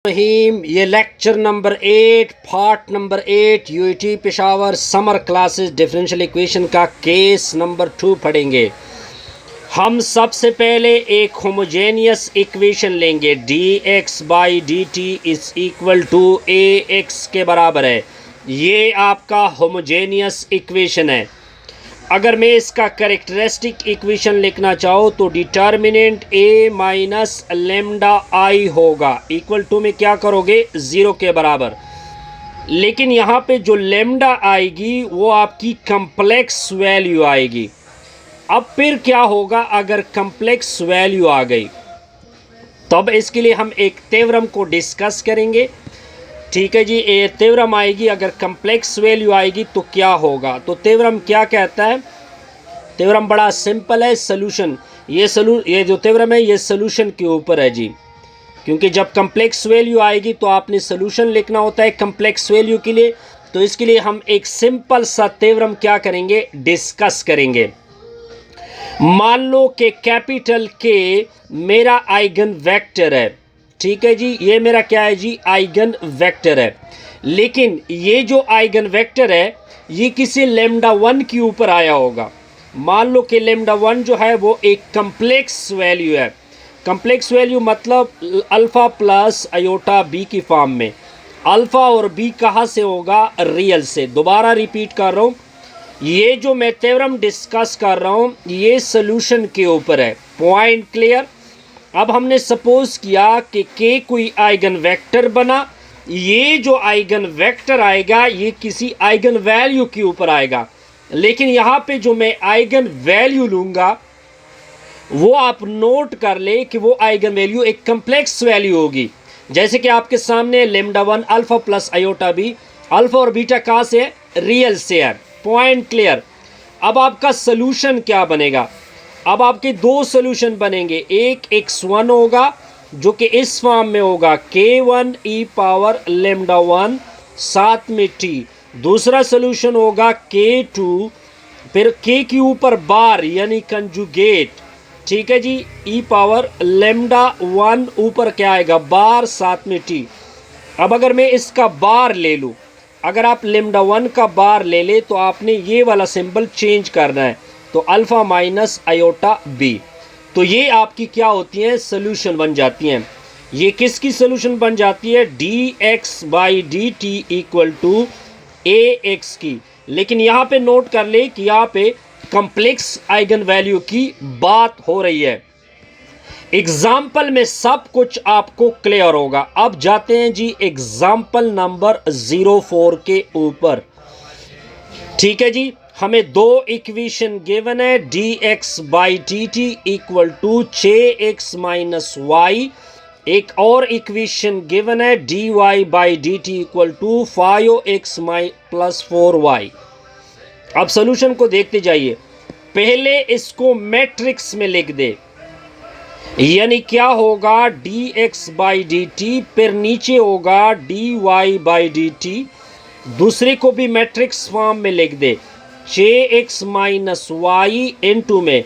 रहीम, ये lecture number 8 part number 8 UET Peshawar summer classes differential equation का case number 2 पढ़ेंगे। हम सबसे पहले एक होमोजेनियस इक्वेशन लेंगे, D X by D T is equal to A X के बराबर है। ये आपका होमोजेनियस इक्वेशन है। अगर मैं इसका कैरेक्टरिस्टिक इक्वेशन लिखना चाहूँ तो डिटर्मिनेंट ए माइनस लेमडा आई होगा, इक्वल टू में क्या करोगे, ज़ीरो के बराबर। लेकिन यहाँ पे जो लेमडा आएगी वो आपकी कम्प्लेक्स वैल्यू आएगी। अब फिर क्या होगा अगर कम्प्लेक्स वैल्यू आ गई, तब इसके लिए हम एक थ्योरम को डिस्कस करेंगे। ठीक है जी, ये थ्योरम आएगी, अगर कम्प्लेक्स वैल्यू आएगी तो क्या होगा। तो थ्योरम क्या कहता है, थ्योरम बड़ा सिंपल है। सॉल्यूशन ये जो थ्योरम है ये सॉल्यूशन के ऊपर है जी, क्योंकि जब कम्प्लेक्स वैल्यू आएगी तो आपने सॉल्यूशन लिखना होता है कम्प्लेक्स वैल्यू के लिए। तो इसके लिए हम एक सिंपल सा थ्योरम क्या करेंगे, डिस्कस करेंगे। मान लो कि कैपिटल के मेरा आइगन वेक्टर है। ठीक है जी, ये मेरा क्या है जी, आइगन वेक्टर है। लेकिन ये जो आइगन वेक्टर है ये किसी लेमडा 1 के ऊपर आया होगा। मान लो कि लेमडा 1 जो है वो एक कम्प्लेक्स वैल्यू है। कम्प्लेक्स वैल्यू मतलब अल्फ़ा प्लस अयोटा बी की फॉर्म में। अल्फ़ा और बी कहाँ से होगा, रियल से। दोबारा रिपीट कर रहा हूँ, ये जो मैं थ्योरम डिस्कस कर रहा हूँ ये सॉल्यूशन के ऊपर है। Point clear. अब हमने सपोज किया कि के कोई आइगन वेक्टर बना, ये जो आइगन वेक्टर आएगा ये किसी आइगन वैल्यू के ऊपर आएगा। लेकिन यहाँ पे जो मैं आइगन वैल्यू लूँगा वो आप नोट कर ले कि वो आइगन वैल्यू एक कम्प्लेक्स वैल्यू होगी। जैसे कि आपके सामने lambda 1 alpha plus iota B, alpha और बीटा कहाँ से है, रियल से है। Point clear. अब आपका सॉल्यूशन क्या बनेगा, अब आपके दो सॉल्यूशन बनेंगे। एक x1 होगा जो कि इस फॉर्म में होगा k1 e पावर लेमडा 1 साथ में t। दूसरा सॉल्यूशन होगा k2 फिर k के ऊपर बार यानी कंजुगेट। ठीक है जी, e पावर लेमडा 1 ऊपर क्या आएगा, बार साथ में t। अब अगर मैं इसका बार ले लूँ, अगर आप लेमडा 1 का बार ले ले तो आपने ये वाला सिंबल चेंज करना है, तो अल्फ़ा माइनस अयोटा बी। तो ये आपकी क्या होती हैं, सोल्यूशन बन जाती हैं। ये किसकी सोल्यूशन बन जाती है, D X by D T equal to A X की। लेकिन यहाँ पे नोट कर ले कि यहाँ पे कम्प्लेक्स आइगन वैल्यू की बात हो रही है। एग्जाम्पल में सब कुछ आपको क्लियर होगा। अब जाते हैं जी एग्जाम्पल नंबर 04 के ऊपर। ठीक है जी, हमें दो इक्वेशन गिवन है, D X by D T equal to 6x minus Y. एक और इक्वेशन गिवन है, D Y by D T equal to 5x plus 4y। अब सोल्यूशन को देखते जाइए। पहले इसको मैट्रिक्स में लिख दे, यानी क्या होगा, D X by D T, फिर नीचे होगा D Y by D T. दूसरे को भी मैट्रिक्स फॉर्म में लिख दे, 6x माइनस वाई इंटू में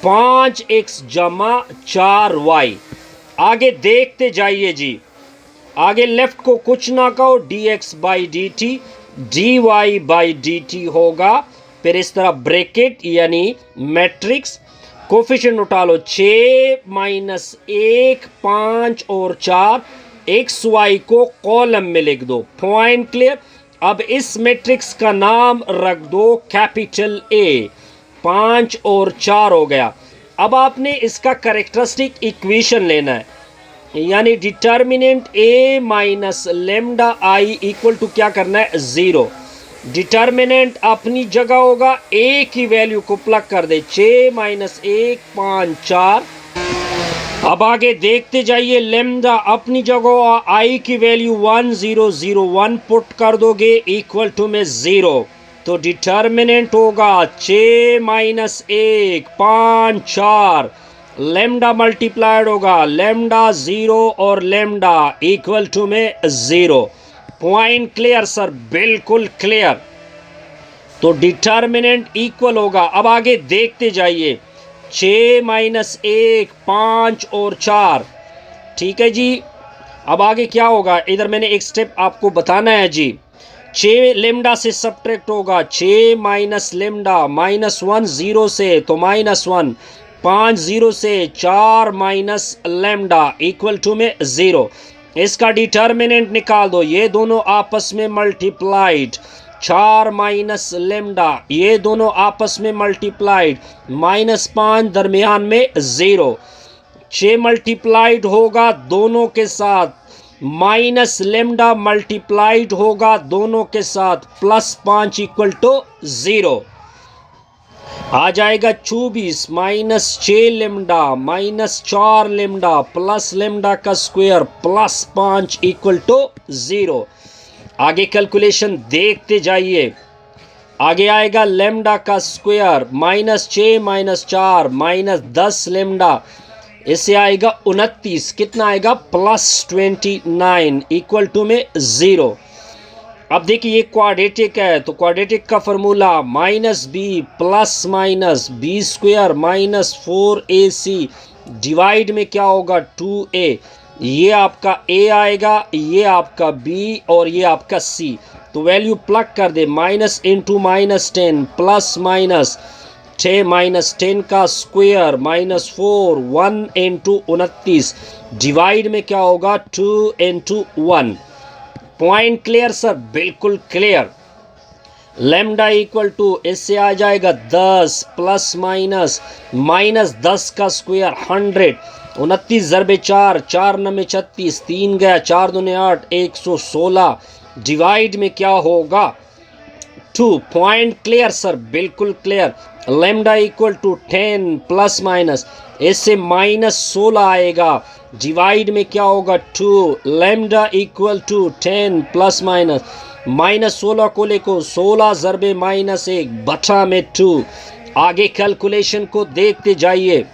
5x जमा 4y। आगे देखते जाइए जी, आगे लेफ्ट को कुछ ना कहो, dx by D T D Y by D T होगा। फिर इस तरह ब्रैकेट यानी मैट्रिक्स, कोफिशिएंट उठा लो, 6 माइनस 1 5 और 4, एक्स वाई को कॉलम में लिख दो। Point clear. अब इस मैट्रिक्स का नाम रख दो कैपिटल ए। 5 और 4 हो गया। अब आपने इसका कैरेक्टरिस्टिक इक्वेशन लेना है, यानी determinant A minus lambda I equal to क्या करना है, 0। डिटर्मिनेंट अपनी जगह होगा, ए की वैल्यू को प्लग कर दे, 6 माइनस 1 5 4। अब आगे देखते जाइए, लेमडा अपनी जगह, आई की वैल्यू 1 0 0 1 पुट कर दोगे इक्वल टू में 0। तो डिटर्मिनेंट होगा 6 माइनस 1 5 4, लेमडा मल्टीप्लाइड होगा लेमडा 0 और लेमडा इक्वल टू में 0। पॉइंट क्लियर सर, बिल्कुल क्लियर। तो डिटर्मिनेंट इक्वल होगा। अब आगे देखते जाइए, 6 माइनस 1 5 और 4। ठीक है जी, अब आगे क्या होगा, इधर मैंने एक स्टेप आपको बताना है जी। 6 लेमडा से सब्ट्रैक्ट होगा 6 माइनस लेमडा, -1 0 से तो -1, 5 0 से 4 माइनस लेमडा इक्वल टू में 0। इसका डिटर्मिनेंट निकाल दो, ये दोनों आपस में मल्टीप्लाइड, 4 माइनस लेमडा, ये दोनों आपस में मल्टीप्लाइड, -5 दरमियान में 0। 6 मल्टीप्लाइड होगा दोनों के साथ, माइनस लेमडा मल्टीप्लाइड होगा दोनों के साथ, +5 इक्वल टू 0। आ जाएगा 24 -6 लेमडा -4 लेमडा प्लस लेमडा का स्क्वायर +5 इक्वल टू 0। आगे कैलकुलेशन देखते जाइए। आगे आएगा लेमडा का स्क्वायर -6 -4 -10 लेमडा, इससे आएगा 29, कितना आएगा +29 इक्वल टू में 0। अब देखिए ये क्वाड्रेटिक है तो क्वाड्रेटिक का formula -b plus minus b square -4ac divide में क्या होगा 2a, ये आपका a आएगा, ये आपका b और ये आपका c। तो वैल्यू प्लग कर दे, माइनस इंटू -10 प्लस माइनस 6 -10 का स्क्वायर -4 1 इंटू 29 डिवाइड में क्या होगा 2 इंटू 1। Point clear sir? बिल्कुल क्लियर। लेमडा इक्वल टू इससे आ जाएगा 10 प्लस माइनस -10 का स्क्वायर 100, 29 ज़रबे 4, 4 9 36, 3 गया 4 दूने 8, 116 डिवाइड में क्या होगा 2। Point clear sir? बिल्कुल क्लियर। Lambda equal to 10 plus minus, इससे -16 आएगा डिवाइड में क्या होगा 2। Lambda equal to 10 plus minus -16 को लेको 16 ज़रबे -1 बटा में 2। आगे कैलकुलेशन को देखते जाइए।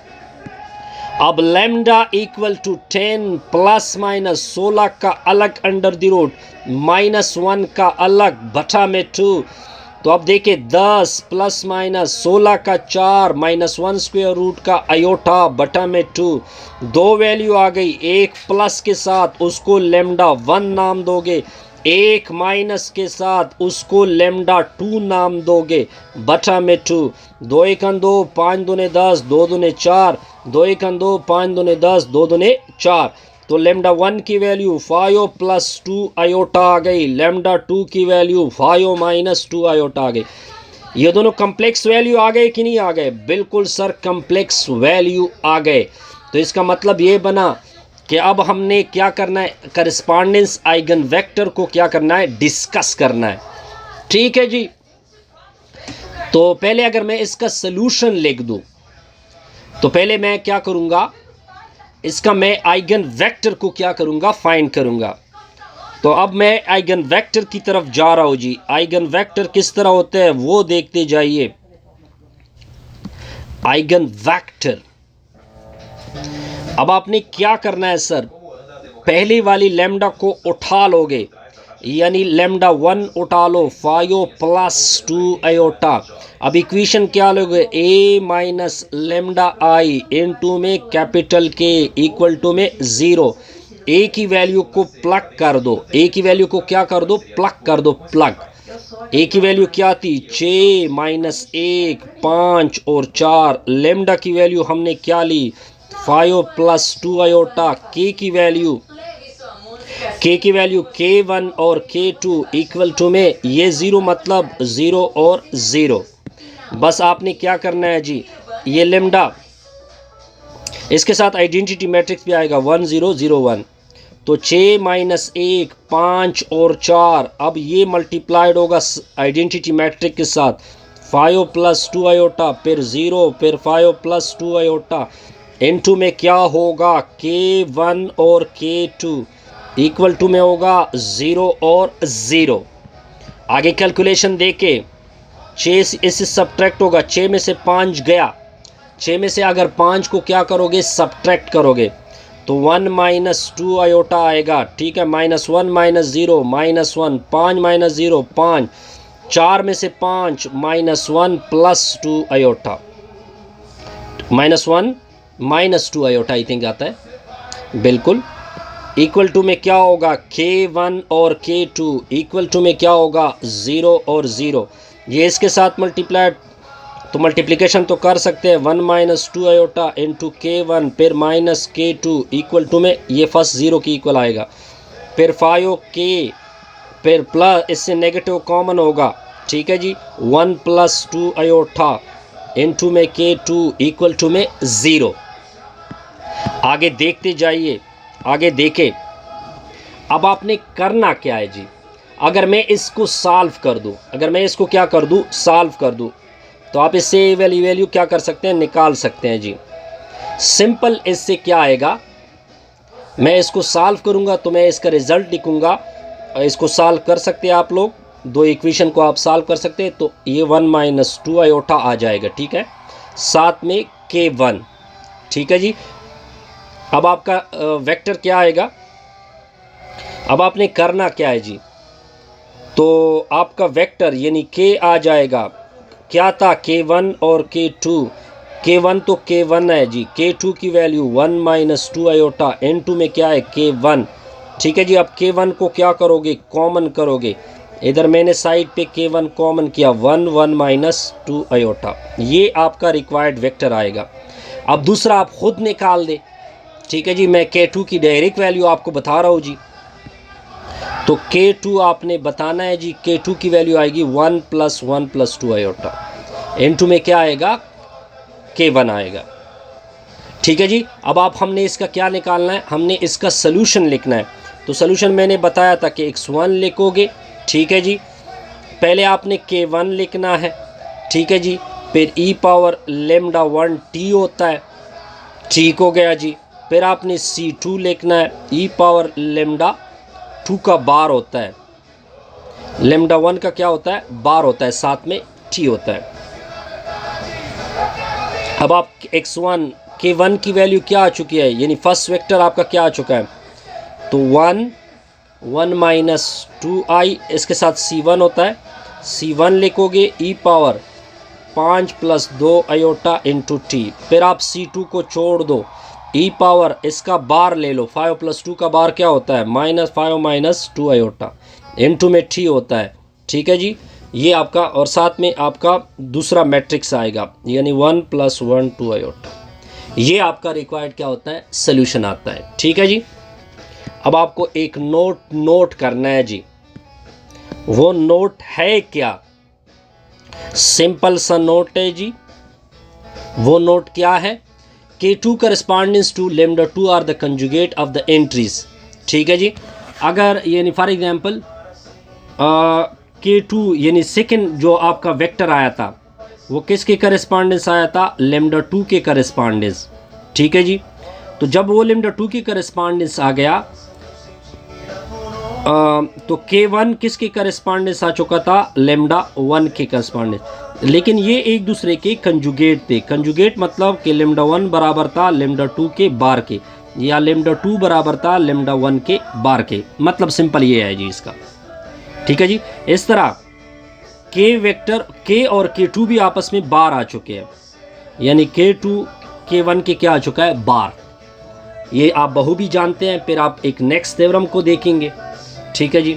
अब lambda equal to 10 plus minus 16 का अलग अंडर द रूट, -1 का अलग बटा में 2। तो अब देखिए 10 प्लस माइनस 16 का 4 -1 स्क्वायर रूट का आयोटा बटा में 2। दो वैल्यू आ गई, एक प्लस के साथ उसको लेमडा 1 नाम दोगे, एक माइनस के साथ उसको लेमडा 2 नाम दोगे बटा में 2। 2 1 2 5 दूने 10, 2 दूने 4, 2 1 2 5 दूने 10, 2 दूने 4। तो लेमडा 1 की वैल्यू 5 + 2 आयोटा आ गई, लेमडा 2 की वैल्यू 5 - 2 आयोटा आ गई। ये दोनों कम्प्लेक्स वैल्यू आ गए कि नहीं आ गए? बिल्कुल सर कम्प्लेक्स वैल्यू आ गए। तो इसका मतलब ये बना कि अब हमने क्या करना है, करस्पॉन्डेंस आइगन वेक्टर को क्या करना है, डिस्कस करना है। ठीक है जी। तो पहले अगर मैं इसका सलूशन लिख दूं तो पहले मैं क्या करूंगा, इसका मैं आइगन वेक्टर को क्या करूंगा, फाइंड करूंगा। तो अब मैं आइगन वेक्टर की तरफ जा रहा हूं जी। आइगन वेक्टर किस तरह होते हैं वो देखते जाइए। आइगन वेक्टर, अब आपने क्या करना है सर, पहली वाली लेमडा को उठा लोगे, यानी लेमडा 1 उठा लो, 5 + 2 आयोटा। अब इक्वेशन क्या लोगे, a minus lambda I into में कैपिटल के इक्वल टू में 0। a की वैल्यू को प्लग कर दो, a की वैल्यू को क्या कर दो, प्लग कर दो, प्लग। a की वैल्यू क्या थी, 6 -1 5 और 4। लेमडा की वैल्यू हमने क्या ली, 5 + 2 आयोटा। k की वैल्यू K1 और K2 इक्वल टू में ये 0 मतलब 0 और 0। बस आपने क्या करना है जी, ये लेमडा इसके साथ आइडेंटिटी मैट्रिक्स भी आएगा 1 0 0 1। तो 6 -1 5 और 4, अब ये मल्टीप्लाइड होगा आइडेंटिटी मैट्रिक्स के साथ, 5 + 2 आयोटा, फिर 0, फिर 5 + 2 आयोटा इनटू में क्या होगा, K1 और K2 इक्वल टू में होगा 0 और 0। आगे कैलकुलेशन देके 6 इससे सब्ट्रैक्ट होगा, 6 में से 5 गया, 6 में से अगर 5 को क्या करोगे, सब्ट्रैक्ट करोगे तो 1 - 2 आयोटा आएगा। ठीक है, -1 - 0 -1, 5 - 0 5, 4 में से 5 -1 + 2 आयोटा, -1 - 2 आयोटा आई थिंक आता है, बिल्कुल इक्वल टू में क्या होगा K1 और K2 इक्वल टू में क्या होगा 0 और 0। ये इसके साथ मल्टीप्लाई तो मल्टीप्लिकेशन तो कर सकते हैं 1 माइनस 2 आयोटा इंटू K1 फिर माइनस K2 इक्वल टू में ये फर्स्ट 0 की इक्वल आएगा, फिर 5K फिर प्लस इससे नेगेटिव कॉमन होगा, ठीक है जी 1 प्लस 2 आयोटा इंटू में K2 इक्वल टू में 0। आगे देखते जाइए, आगे देखें। अब आपने करना क्या है जी, अगर मैं इसको सॉल्व कर दूं, अगर मैं इसको क्या कर दूं सॉल्व कर दूं, तो आप इससे वैल्यू क्या कर सकते हैं निकाल सकते हैं जी। सिंपल इससे क्या आएगा, मैं इसको सॉल्व करूंगा तो मैं इसका रिज़ल्ट लिखूंगा, इसको सॉल्व कर सकते हैं आप लोग, दो इक्वेशन को आप सॉल्व कर सकते हैं, तो ये 1 माइनस 2 आयोटा आ जाएगा, ठीक है, साथ में K1, ठीक है जी। अब आपका वेक्टर क्या आएगा, अब आपने करना क्या है जी, तो आपका वेक्टर यानी K आ जाएगा, क्या था K1 और K2, K1 तो K1 है जी, K2 की वैल्यू 1 माइनस 2 आयोटा N2 में क्या है K1, ठीक है जी। अब K1 को क्या करोगे कॉमन करोगे, इधर मैंने साइड पे K1 कॉमन किया 1 माइनस 2 आयोटा, ये आपका रिक्वायर्ड वेक्टर आएगा। अब दूसरा आप खुद निकाल दे, ठीक है जी, मैं K2 की डायरेक्ट वैल्यू आपको बता रहा हूँ जी, तो K2 आपने बताना है जी, K2 की वैल्यू आएगी 1 प्लस 2 आयोटा, N2 में क्या आएगा K1 आएगा, ठीक है जी। अब आप हमने इसका क्या निकालना है, हमने इसका सलूशन लिखना है, तो सलूशन मैंने बताया था कि x1 लिखोगे, ठीक है जी, पहले आपने K1 लिखना है, ठीक है जी, फिर e पावर लेमडा 1 t होता है, ठीक हो गया जी, फिर आपने C2 लिखना है, e पावर लेमडा 2 का बार होता है, लेमडा 1 का क्या होता है बार होता है, साथ में t होता है। अब आप x1 K1 की वैल्यू क्या आ चुकी है, यानी फर्स्ट वेक्टर आपका क्या आ चुका है, तो 1 माइनस 2i, इसके साथ C1 होता है, C1 लिखोगे e power 5 plus 2 iota into T, फिर आप C2 को छोड़ दो, e पावर इसका बार ले लो, 5 प्लस 2 का बार क्या होता है -5 माइनस 2 आयोटा इंटू में t होता है, ठीक है जी। ये आपका और साथ में आपका दूसरा मैट्रिक्स आएगा, यानी 1 प्लस 1 2 आयोटा, ये आपका रिक्वायर्ड क्या होता है सॉल्यूशन आता है, ठीक है जी। अब आपको एक नोट करना है जी, वो नोट है क्या, सिंपल सा नोट है जी, वो नोट क्या है, K2 correspondence to lambda 2 are the conjugate of the entries, ठीक है जी। अगर यानी फॉर एग्जांपल K2 यानी सेकंड जो आपका वेक्टर आया था वो किसके करस्पॉन्डेंस आया था, लेमडा 2 के करस्पॉन्डेंस, ठीक है जी। तो जब वो लेमडा 2 के करस्पॉन्डेंस आ गया तो K1 किसके करस्पॉन्डेंस आ चुका था, लेमडा 1 के करस्पॉन्डेंस, लेकिन ये एक दूसरे के कंजुगेट थे। कंजुगेट मतलब कि लेमडा 1 बराबर था लेमडा 2 के बार के, या लेमडा 2 बराबर था लेमडा 1 के बार के, मतलब सिंपल ये है जी इसका, ठीक है जी। इस तरह K वेक्टर K और K2 भी आपस में बार आ चुके हैं, यानी K2 K1 के क्या आ चुका है बार, ये आप बहु भी जानते हैं, फिर आप एक नेक्स्ट थ्योरम को देखेंगे, ठीक है जी।